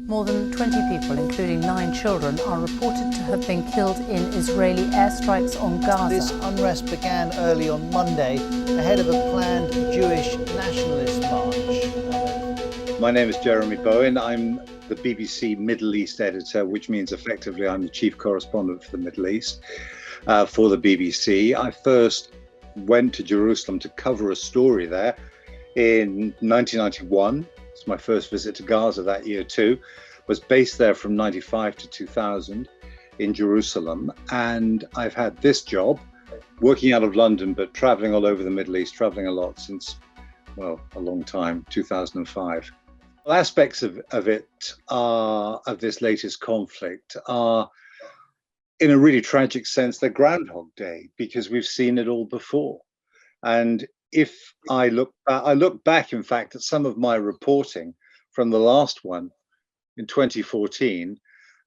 More than 20 people, including 9 children, are reported to have been killed in Israeli airstrikes on Gaza. This unrest began early on Monday ahead of a planned Jewish nationalist march. My name is Jeremy Bowen. I'm the BBC Middle East editor, which means effectively I'm the chief correspondent for the Middle East for the BBC. I first went to Jerusalem to cover a story there in 1991. It's my first visit to Gaza that year too. Was based there from 95 to 2000 in Jerusalem. And I've had this job working out of London, but traveling all over the Middle East, traveling a lot since, well, a long time, 2005. Well, aspects of this latest conflict are, in a really tragic sense, they're Groundhog Day, because we've seen it all before. And if I look back, in fact, at some of my reporting from the last one in 2014,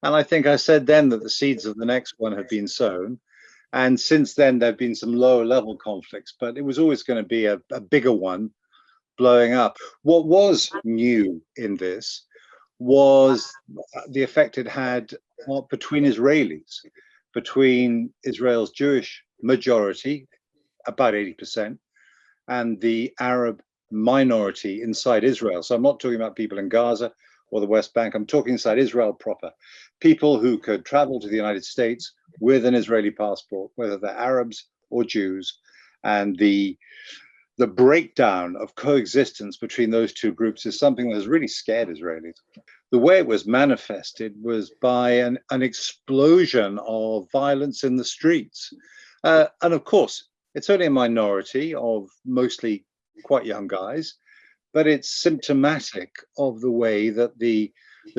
and I think I said then that the seeds of the next one have been sown. And since then, there have been some lower level conflicts, but it was always going to be a bigger one blowing up. What was new in this was the effect it had between Israelis, between Israel's Jewish majority, about 80%, and the Arab minority inside Israel. So I'm not talking about people in Gaza or the West Bank. I'm talking inside Israel proper. People who could travel to the United States with an Israeli passport, whether they're Arabs or Jews, and the breakdown of coexistence between those two groups is something that has really scared Israelis. The way it was manifested was by an explosion of violence in the streets. And of course, it's only a minority of mostly quite young guys, but it's symptomatic of the way that the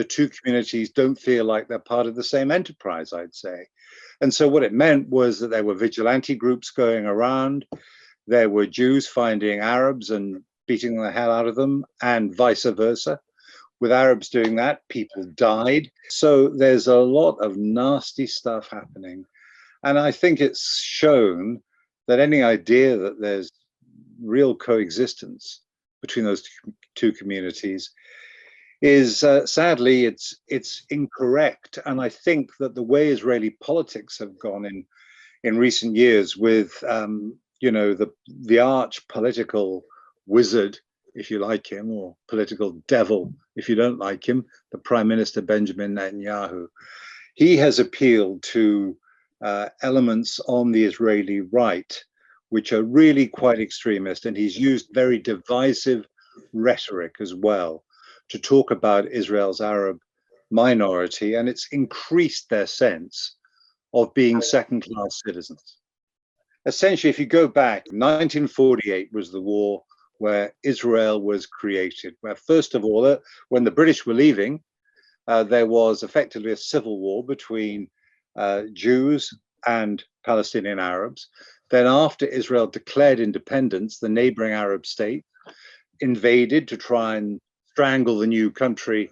two communities don't feel like they're part of the same enterprise, I'd say. And so what it meant was that there were vigilante groups going around. There were Jews finding Arabs and beating the hell out of them, and vice versa. With Arabs doing that, people died. So there's a lot of nasty stuff happening. And I think it's shown that any idea that there's real coexistence between those two communities is sadly it's incorrect. And I think that the way Israeli politics have gone in recent years with the arch political wizard, if you like him, or political devil if you don't like him, the Prime Minister Benjamin Netanyahu, he has appealed to elements on the Israeli right, which are really quite extremist. And he's used very divisive rhetoric as well to talk about Israel's Arab minority. And it's increased their sense of being second-class citizens. Essentially, if you go back, 1948 was the war where Israel was created, where first of all, when the British were leaving, there was effectively a civil war between Jews and Palestinian Arabs. Then after Israel declared independence, the neighboring Arab state invaded to try and strangle the new country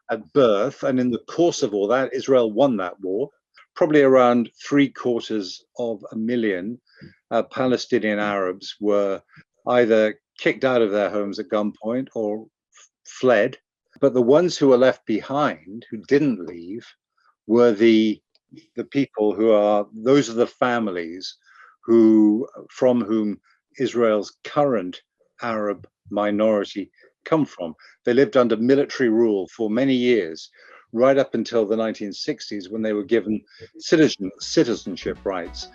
at birth. And in the course of all that, Israel won that war. Probably around 750,000 Palestinian Arabs were either kicked out of their homes at gunpoint or fled. But the ones who were left behind, who didn't leave, were the people those are the families from whom Israel's current Arab minority come from. They lived under military rule for many years, right up until the 1960s, when they were given citizenship rights.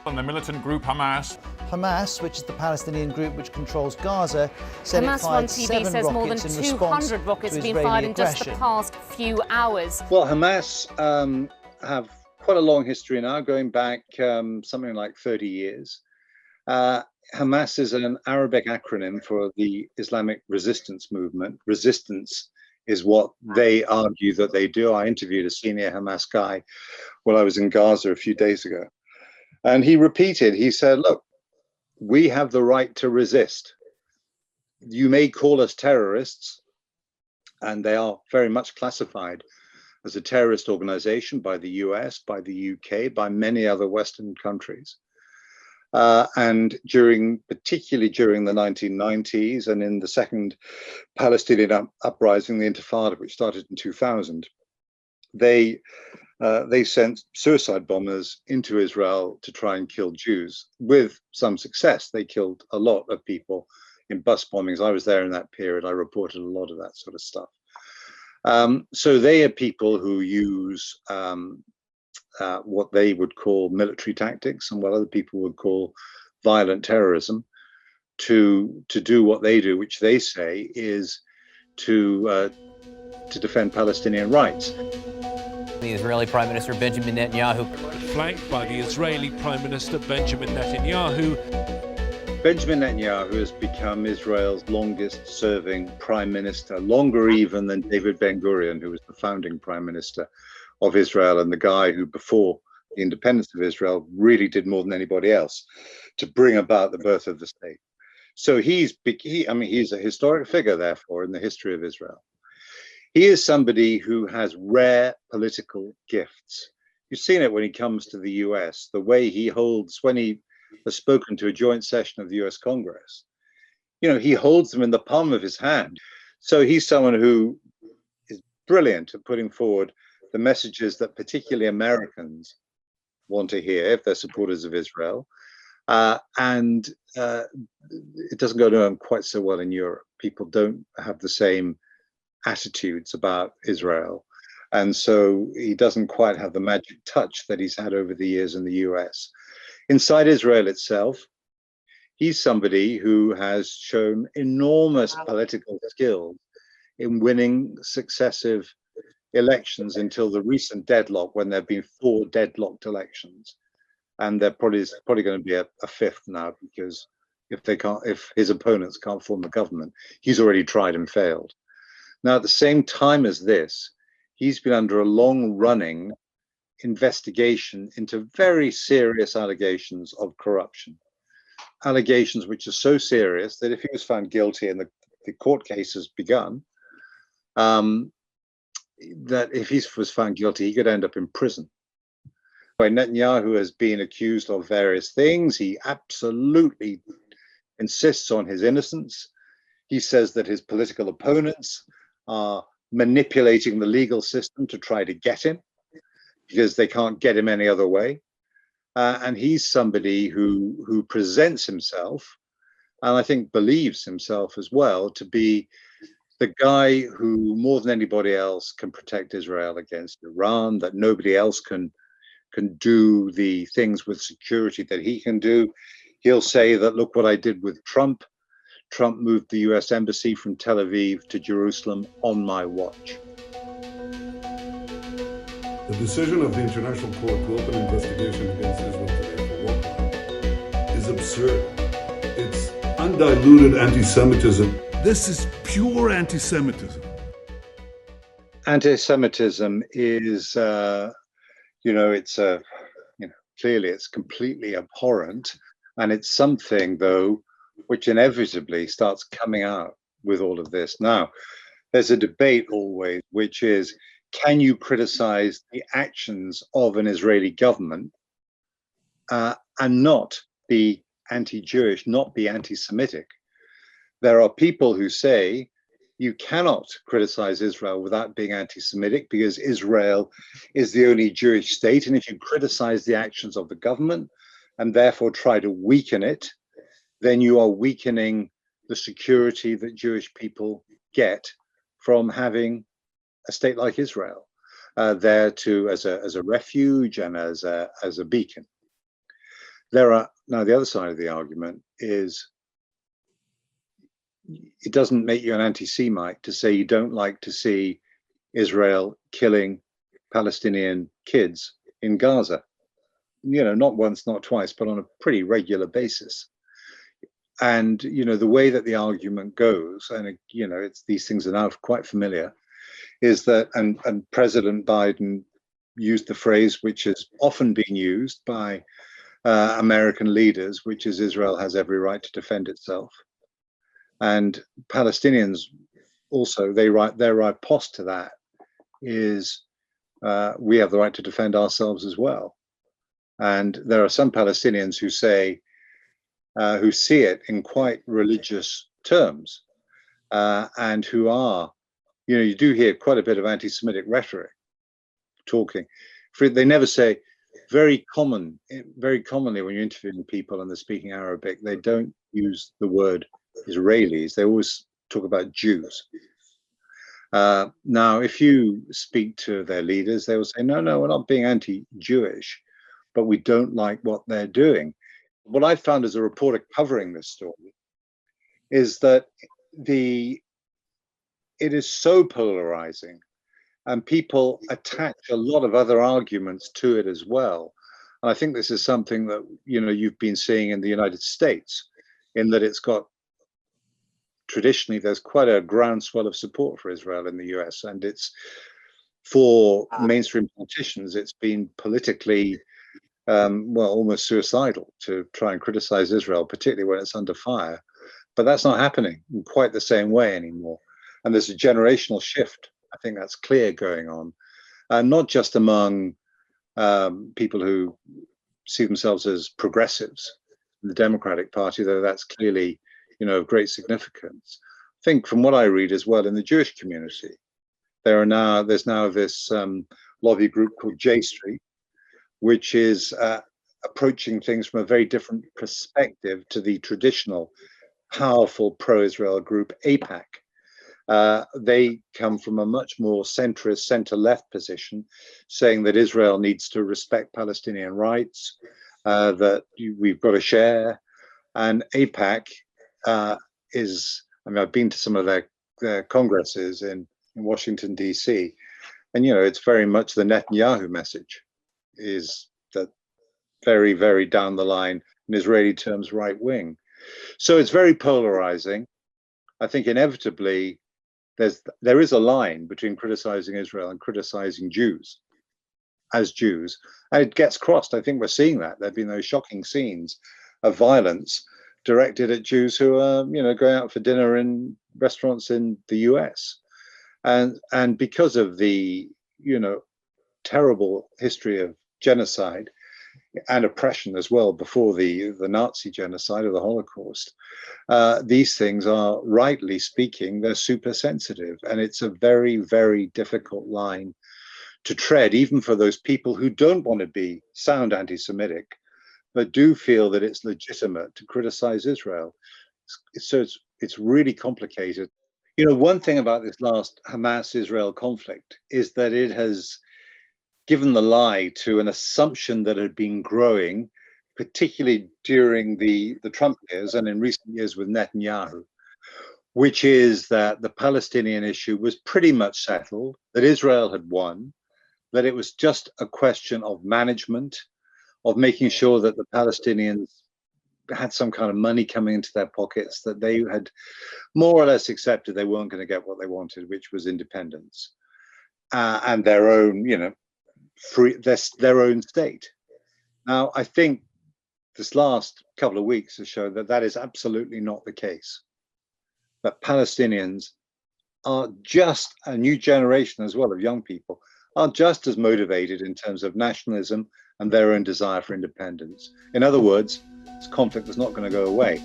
And the militant group Hamas. Hamas, which is the Palestinian group which controls Gaza, said Hamas it fired on TV 7 says more than rockets in response 200 rockets to have been Israeli fired in just the aggression. past few hours. Well, Hamas have quite a long history now, going back something like 30 years. Hamas is an Arabic acronym for the Islamic resistance movement. Resistance is what they argue that they do. I interviewed a senior Hamas guy while I was in Gaza a few days ago. And he said, look, we have the right to resist. You may call us terrorists, and they are very much classified as a terrorist organization by the US, by the UK, by many other Western countries. And particularly during the 1990s and in the second Palestinian uprising, the Intifada, which started in 2000, they sent suicide bombers into Israel to try and kill Jews with some success. They killed a lot of people in bus bombings. I was there in that period. I reported a lot of that sort of stuff. So they are people who use what they would call military tactics and what other people would call violent terrorism to do what they do, which they say is to defend Palestinian rights. The Israeli Prime Minister Benjamin Netanyahu, flanked by the Israeli Prime Minister Benjamin Netanyahu. Benjamin Netanyahu has become Israel's longest serving prime minister, longer even than David Ben-Gurion, who was the founding prime minister of Israel and the guy who, before the independence of Israel, really did more than anybody else to bring about the birth of the state. So he's a historic figure, therefore, in the history of Israel. He is somebody who has rare political gifts. You've seen it when he comes to the US, the way he holds, when he has spoken to a joint session of the US Congress, he holds them in the palm of his hand. So he's someone who is brilliant at putting forward the messages that particularly Americans want to hear if they're supporters of Israel. And it doesn't go down quite so well in Europe. People don't have the same attitudes about Israel. And so he doesn't quite have the magic touch that he's had over the years in the US. Inside Israel itself, he's somebody who has shown enormous political skill in winning successive elections until the recent deadlock, when there have been 4 deadlocked elections. And there probably going to be a 5th now, because if his opponents can't form the government, he's already tried and failed. Now, at the same time as this, he's been under a long-running investigation into very serious allegations of corruption. Allegations which are so serious that if he was found guilty and the court case has begun, that if he was found guilty, he could end up in prison. Netanyahu has been accused of various things. He absolutely insists on his innocence. He says that his political opponents are manipulating the legal system to try to get him, because they can't get him any other way. And he's somebody who presents himself, and I think believes himself as well, to be the guy who, more than anybody else, can protect Israel against Iran, that nobody else can do the things with security that he can do. He'll say that, look what I did with Trump. Trump moved the US embassy from Tel Aviv to Jerusalem on my watch. The decision of the International Court to open an investigation against Israel today for war crime is absurd. It's undiluted anti-Semitism. This is pure anti-Semitism. Anti-Semitism is, clearly it's completely abhorrent, and it's something, though, which inevitably starts coming out with all of this. Now, there's a debate always, which is, can you criticize the actions of an Israeli government and not be anti-Jewish, not be anti-Semitic? There are people who say you cannot criticize Israel without being anti-Semitic, because Israel is the only Jewish state. And if you criticize the actions of the government and therefore try to weaken it, then you are weakening the security that Jewish people get from having a state like Israel there as a refuge and as a beacon. Now the other side of the argument is, it doesn't make you an anti-Semite to say you don't like to see Israel killing Palestinian kids in Gaza. Not once, not twice, but on a pretty regular basis. And the way that the argument goes, and these things are now quite familiar, is that, and President Biden used the phrase which has often been used by American leaders, which is, Israel has every right to defend itself. And Palestinians also, their riposte to that is, we have the right to defend ourselves as well. And there are some Palestinians who say, who see it in quite religious terms, and who are, you do hear quite a bit of anti-Semitic rhetoric talking. They never say, very commonly when you're interviewing people and they're speaking Arabic, they don't use the word Israelis. They always talk about Jews. Now, if you speak to their leaders, they will say, no, we're not being anti-Jewish, but we don't like what they're doing. What I found as a reporter covering this story is that it is so polarizing, and people attach a lot of other arguments to it as well. And I think this is something that, you've been seeing in the United States, in that it's got, traditionally, there's quite a groundswell of support for Israel in the US. And it's, for mainstream politicians, it's been politically, almost suicidal to try and criticize Israel, particularly when it's under fire. But that's not happening in quite the same way anymore. And there's a generational shift, I think that's clear, going on, not just among people who see themselves as progressives in the Democratic Party, though that's clearly, of great significance. I think from what I read as well in the Jewish community, there's now this lobby group called J Street, which is approaching things from a very different perspective to the traditional powerful pro-Israel group AIPAC. They come from a much more centrist, center-left position, saying that Israel needs to respect Palestinian rights, that we've got to share. And AIPAC is, I've been to some of their congresses in Washington, D.C., and, it's very much the Netanyahu message, is that very, very down the line, in Israeli terms, right wing. So it's very polarizing. I think inevitably, there is a line between criticizing Israel and criticizing Jews as Jews, and it gets crossed. I think we're seeing that. There have been those shocking scenes of violence directed at Jews who are, going out for dinner in restaurants in the US. And because of the, terrible history of genocide and oppression as well before the Nazi genocide or the Holocaust, these things are, rightly speaking, they're super sensitive, and it's a very, very difficult line to tread, even for those people who don't want to sound anti-Semitic, but do feel that it's legitimate to criticize Israel. So it's really complicated. One thing about this last Hamas-Israel conflict is that it has given the lie to an assumption that had been growing, particularly during the Trump years and in recent years with Netanyahu, which is that the Palestinian issue was pretty much settled, that Israel had won, that it was just a question of management, of making sure that the Palestinians had some kind of money coming into their pockets, that they had more or less accepted they weren't going to get what they wanted, which was independence and their own, their own state. Now, I think this last couple of weeks has shown that that is absolutely not the case. That Palestinians are just, a new generation as well of young people, are just as motivated in terms of nationalism and their own desire for independence. In other words, this conflict is not going to go away.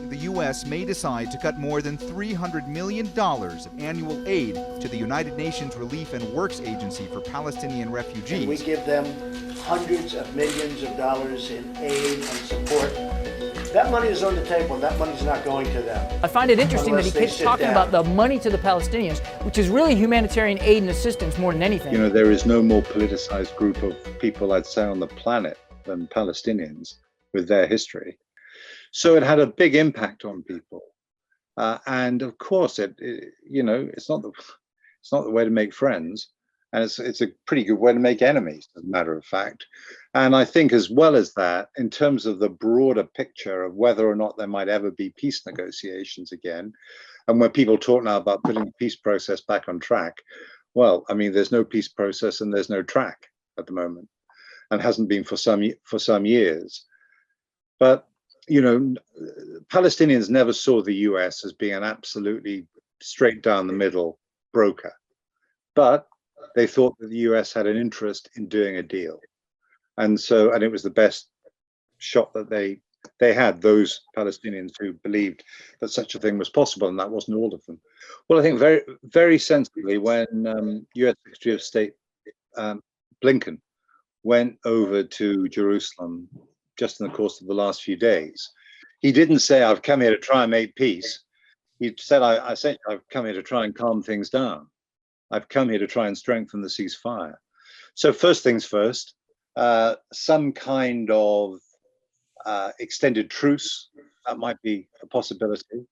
The U.S. may decide to cut more than $300 million of annual aid to the United Nations Relief and Works Agency for Palestinian refugees. And we give them hundreds of millions of dollars in aid and support. That money is on the table, and that money is not going to them. I find it interesting that he keeps talking about the money to the Palestinians, which is really humanitarian aid and assistance more than anything. There is no more politicized group of people, I'd say, on the planet than Palestinians with their history. So it had a big impact on people, and of course, it's not the way to make friends, and it's a pretty good way to make enemies, as a matter of fact. And I think, as well as that, in terms of the broader picture of whether or not there might ever be peace negotiations again, and when people talk now about putting the peace process back on track, well, there's no peace process and there's no track at the moment, and hasn't been for some years. But Palestinians never saw the US as being an absolutely straight down the middle broker, but they thought that the US had an interest in doing a deal. And it was the best shot that they they had those Palestinians who believed that such a thing was possible, and that wasn't all of them. Well, I think very, very sensibly, when U.S. Secretary of State Blinken went over to Jerusalem just in the course of the last few days, he didn't say, "I've come here to try and make peace." He said, I've come here to try and calm things down. I've come here to try and strengthen the ceasefire. So first things first, some kind of extended truce, that might be a possibility.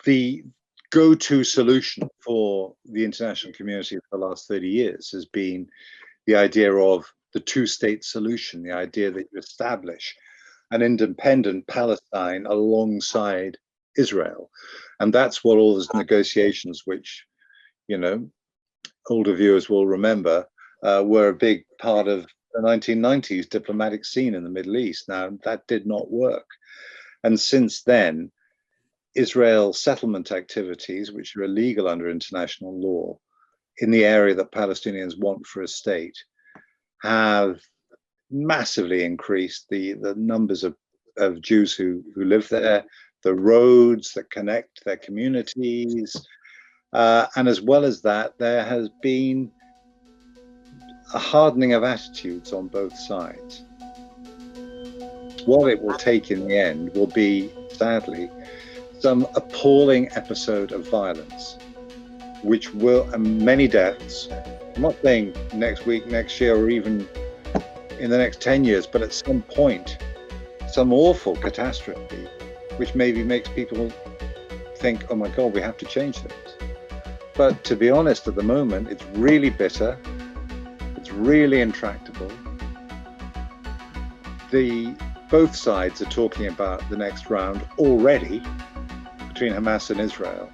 The go-to solution for the international community for the last 30 years has been the idea of the two-state solution, the idea that you establish an independent Palestine alongside Israel. And that's what all those negotiations, which, you know, older viewers will remember, were a big part of the 1990s diplomatic scene in the Middle East. Now, that did not work. And since then, Israel settlement activities, which are illegal under international law in the area that Palestinians want for a state, have massively increased the numbers of Jews who live there, the roads that connect their communities. And as well as that, there has been a hardening of attitudes on both sides. What it will take in the end will be, sadly, some appalling episode of violence, which will, and many deaths. I'm not saying next week, next year, or even in the next 10 years, but at some point, some awful catastrophe, which maybe makes people think, oh my God, we have to change things. But to be honest, at the moment, it's really bitter. It's really intractable. Both sides are talking about the next round already between Hamas and Israel.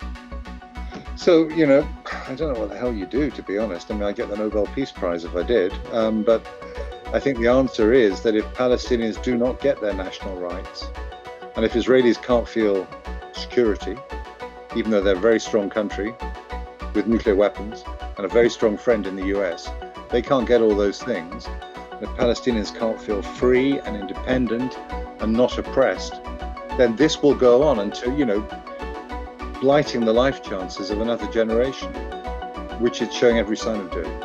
So, you know, I don't know what the hell you do, to be honest. I mean, I'd get the Nobel Peace Prize if I did. But I think the answer is that if Palestinians do not get their national rights, and if Israelis can't feel security, even though they're a very strong country with nuclear weapons and a very strong friend in the US, they can't get all those things. And if Palestinians can't feel free and independent and not oppressed, then this will go on until, you know, blighting the life chances of another generation, which it's showing every sign of doing.